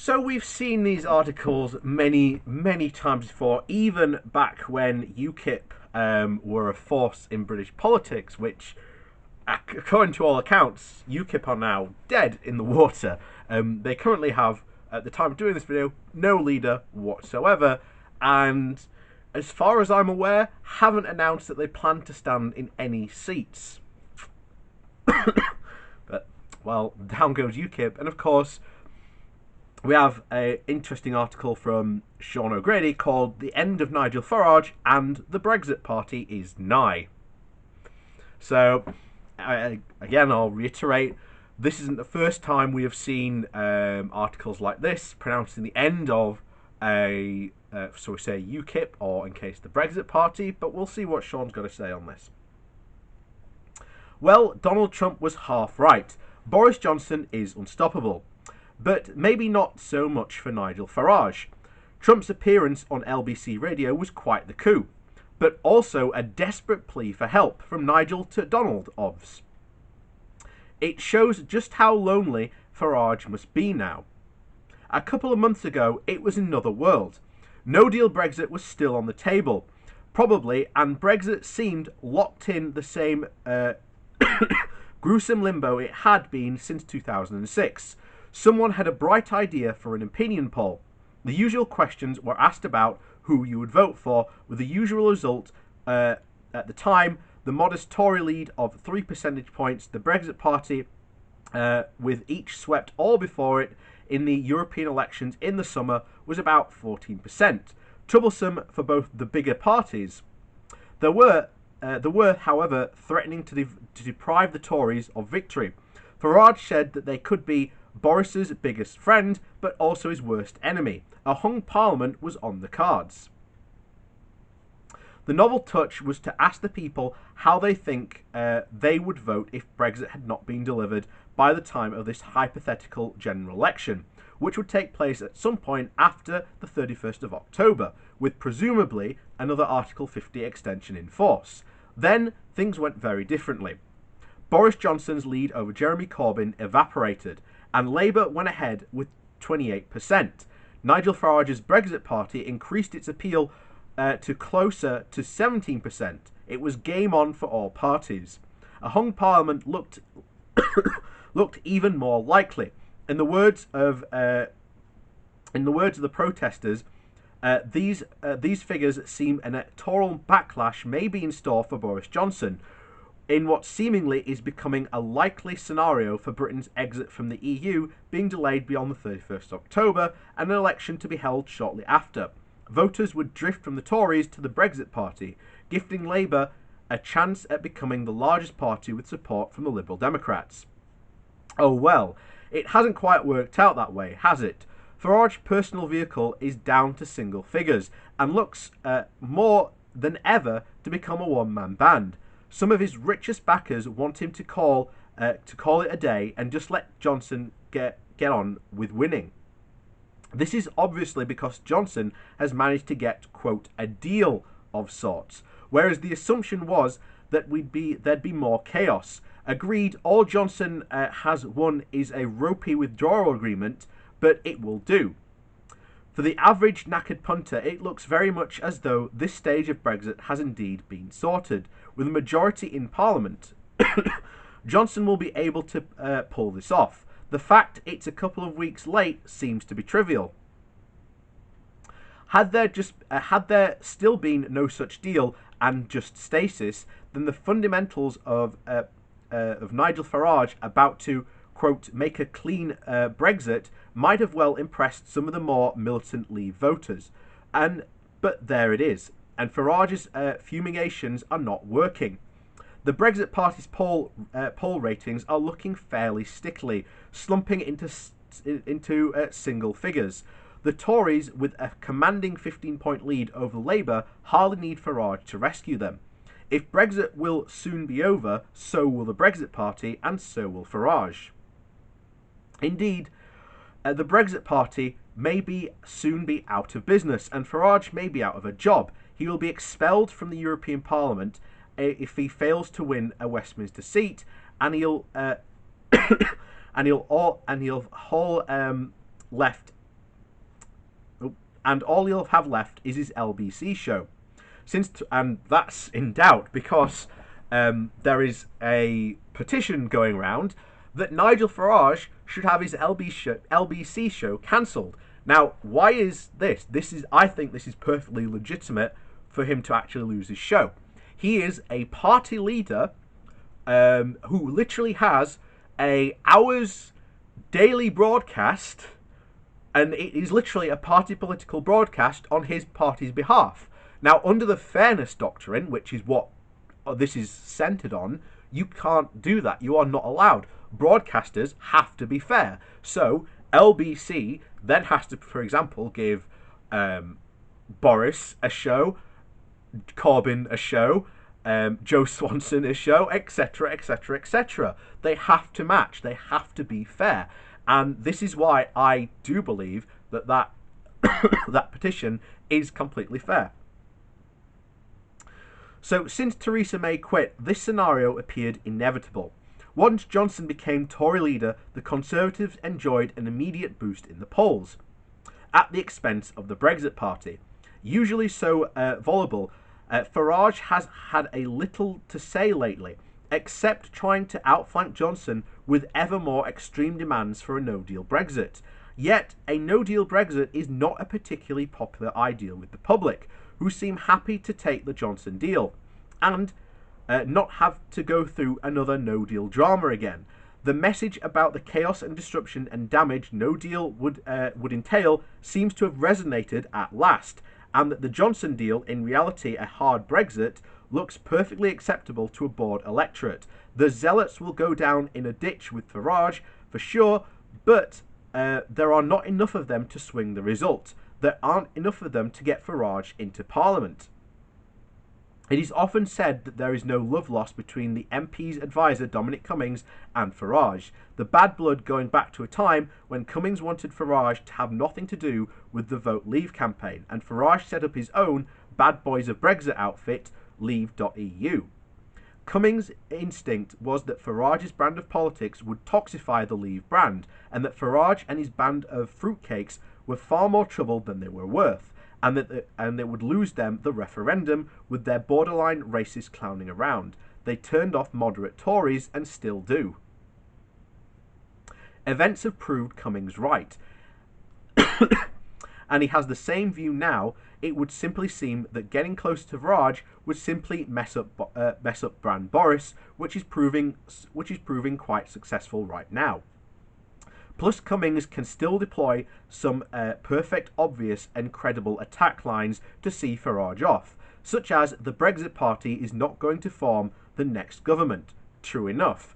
So we've seen these articles many, many times before, even back when UKIP were a force in British politics, which, according to all accounts, UKIP are now dead in the water. They currently have, at the time of doing this video, no leader whatsoever, and as far as I'm aware, haven't announced that they plan to stand in any seats. But, well, down goes UKIP, and of course, we have an interesting article from Sean O'Grady called "The End of Nigel Farage and the Brexit Party is Nigh." So, again, I'll reiterate, this isn't the first time we have seen articles like this pronouncing the end of so we say UKIP, or in case the Brexit Party, but we'll see what Sean's got to say on this. Well, Donald Trump was half right. Boris Johnson is unstoppable. But maybe not so much for Nigel Farage. Trump's appearance on LBC Radio was quite the coup, but also a desperate plea for help from Nigel to Donald Ovs. It shows just how lonely Farage must be now. A couple of months ago, it was another world. No deal Brexit was still on the table, probably, and Brexit seemed locked in the same gruesome limbo it had been since 2006. Someone had a bright idea for an opinion poll. The usual questions were asked about who you would vote for, with the usual result at the time, the modest Tory lead of 3 percentage points, the Brexit Party, with each swept all before it in the European elections in the summer, was about 14%. Troublesome for both the bigger parties. There were, however, threatening to deprive the Tories of victory. Farage said that they could be Boris's biggest friend, but also his worst enemy. A hung parliament was on the cards. The novel touch was to ask the people how they think they would vote if Brexit had not been delivered by the time of this hypothetical general election, which would take place at some point after the 31st of October, with presumably another Article 50 extension in force. Then things went very differently. Boris Johnson's lead over Jeremy Corbyn evaporated, and Labour went ahead with 28%. Nigel Farage's Brexit Party increased its appeal to closer to 17%. It was game on for all parties. A hung parliament looked even more likely. In the words of the protesters, these figures seem an electoral backlash may be in store for Boris Johnson, in what seemingly is becoming a likely scenario for Britain's exit from the EU being delayed beyond the 31st of October and an election to be held shortly after. Voters would drift from the Tories to the Brexit Party, gifting Labour a chance at becoming the largest party with support from the Liberal Democrats. Oh well, it hasn't quite worked out that way, has it? Farage's personal vehicle is down to single figures and looks more than ever to become a one-man band. Some of his richest backers want him to call it a day and just let Johnson get on with winning. This is obviously because Johnson has managed to get, quote, a deal of sorts, whereas the assumption was that there'd be more chaos. Agreed, all Johnson has won is a ropey withdrawal agreement, but it will do. For the average knackered punter, it looks very much as though this stage of Brexit has indeed been sorted. With a majority in Parliament, Johnson will be able to pull this off. The fact it's a couple of weeks late seems to be trivial. Had there still been no such deal and just stasis, then the fundamentals of Nigel Farage about to, quote, make a clean Brexit might have well impressed some of the more militant Leave voters. But there it is. And Farage's fumigations are not working. The Brexit Party's poll ratings are looking fairly stickily, slumping into single figures. The Tories, with a commanding 15-point lead over Labour, hardly need Farage to rescue them. If Brexit will soon be over, so will the Brexit Party, and so will Farage. Indeed, the Brexit Party may soon be out of business, and Farage may be out of a job. He will be expelled from the European Parliament if he fails to win a Westminster seat, and he'll haul left and all he'll have left is his LBC show. And that's in doubt because there is a petition going around that Nigel Farage should have his LBC show cancelled. Now, why is this? I think this is perfectly legitimate for him to actually lose his show. He is a party leader who literally has a hour's daily broadcast, and it is literally a party political broadcast on his party's behalf. Now, under the fairness doctrine, which is what this is centered on, you can't do that. You are not allowed. Broadcasters have to be fair. So LBC then has to, for example, give Boris a show, Corbyn a show, Joe Swanson a show, etc., etc., etc. They have to match. They have to be fair. And this is why I do believe that that petition is completely fair. So, since Theresa May quit, this scenario appeared inevitable. Once Johnson became Tory leader, the Conservatives enjoyed an immediate boost in the polls, at the expense of the Brexit Party. Usually so voluble, Farage has had a little to say lately, except trying to outflank Johnson with ever more extreme demands for a no-deal Brexit. Yet, a no-deal Brexit is not a particularly popular ideal with the public, who seem happy to take the Johnson deal, and not have to go through another no-deal drama again. The message about the chaos and disruption and damage no deal would entail seems to have resonated at last, and that the Johnson deal, in reality a hard Brexit, looks perfectly acceptable to a bored electorate. The zealots will go down in a ditch with Farage, for sure, but there are not enough of them to swing the result. There aren't enough of them to get Farage into Parliament. It is often said that there is no love lost between the MP's advisor Dominic Cummings and Farage, the bad blood going back to a time when Cummings wanted Farage to have nothing to do with the Vote Leave campaign, and Farage set up his own Bad Boys of Brexit outfit, Leave.eu. Cummings' instinct was that Farage's brand of politics would toxify the Leave brand, and that Farage and his band of fruitcakes were far more trouble than they were worth, and that they would lose them the referendum with their borderline racist clowning around. They turned off moderate Tories and still do. Events have proved Cummings right, and he has the same view now. It would simply seem that getting close to Farage would simply mess up brand Boris, which is proving quite successful right now. Plus, Cummings can still deploy some perfect, obvious and credible attack lines to see Farage off, such as the Brexit Party is not going to form the next government. True enough.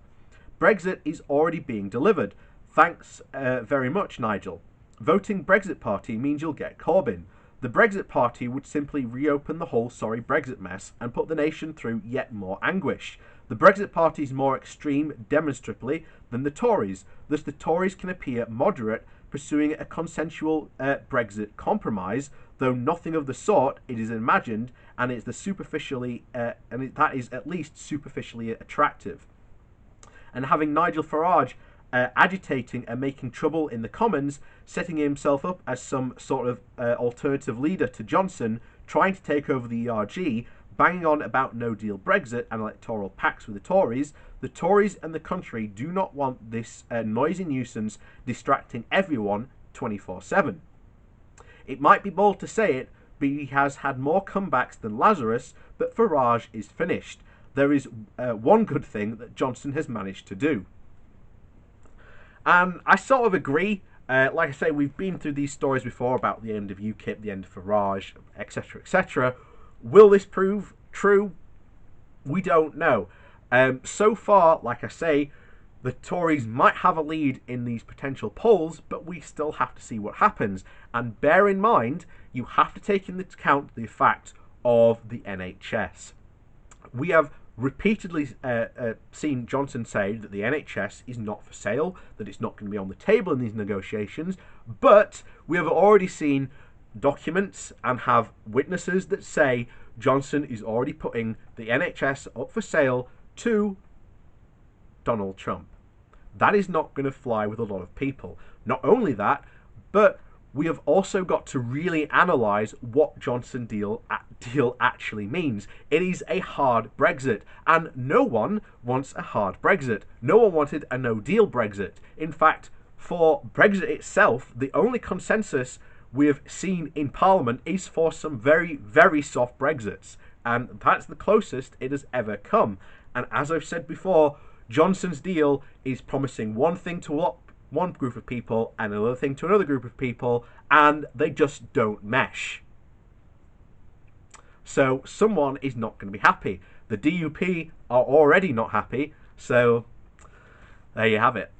Brexit is already being delivered. Thanks very much, Nigel. Voting Brexit Party means you'll get Corbyn. The Brexit Party would simply reopen the whole sorry Brexit mess and put the nation through yet more anguish. The Brexit Party is more extreme demonstrably than the Tories, thus the Tories can appear moderate, pursuing a consensual Brexit compromise, though nothing of the sort it is imagined, and that is at least superficially attractive. And having Nigel Farage agitating and making trouble in the Commons, setting himself up as some sort of alternative leader to Johnson, trying to take over the ERG, banging on about no-deal Brexit and electoral pacts with the Tories and the country do not want this noisy nuisance distracting everyone 24/7. It might be bold to say it, but he has had more comebacks than Lazarus, but Farage is finished. There is one good thing that Johnson has managed to do. And I sort of agree. Like I say, we've been through these stories before about the end of UKIP, the end of Farage, etc., etc. Will this prove true? We don't know. So far, like I say, the Tories might have a lead in these potential polls, but we still have to see what happens. And bear in mind, you have to take into account the fact of the NHS. We have repeatedly seen Johnson say that the NHS is not for sale, that it's not going to be on the table in these negotiations, but we have already seen documents and have witnesses that say Johnson is already putting the NHS up for sale to Donald Trump. That is not going to fly with a lot of people. Not only that, but we have also got to really analyse what Johnson deal actually means. It is a hard Brexit, and no one wants a hard Brexit. No one wanted a no-deal Brexit. In fact, for Brexit itself, the only consensus we have seen in Parliament is for some very, very soft Brexits, and that's the closest it has ever come. And as I've said before, Johnson's deal is promising one thing to one group of people and another thing to another group of people, and they just don't mesh. So someone is not going to be happy. The DUP are already not happy, so there you have it.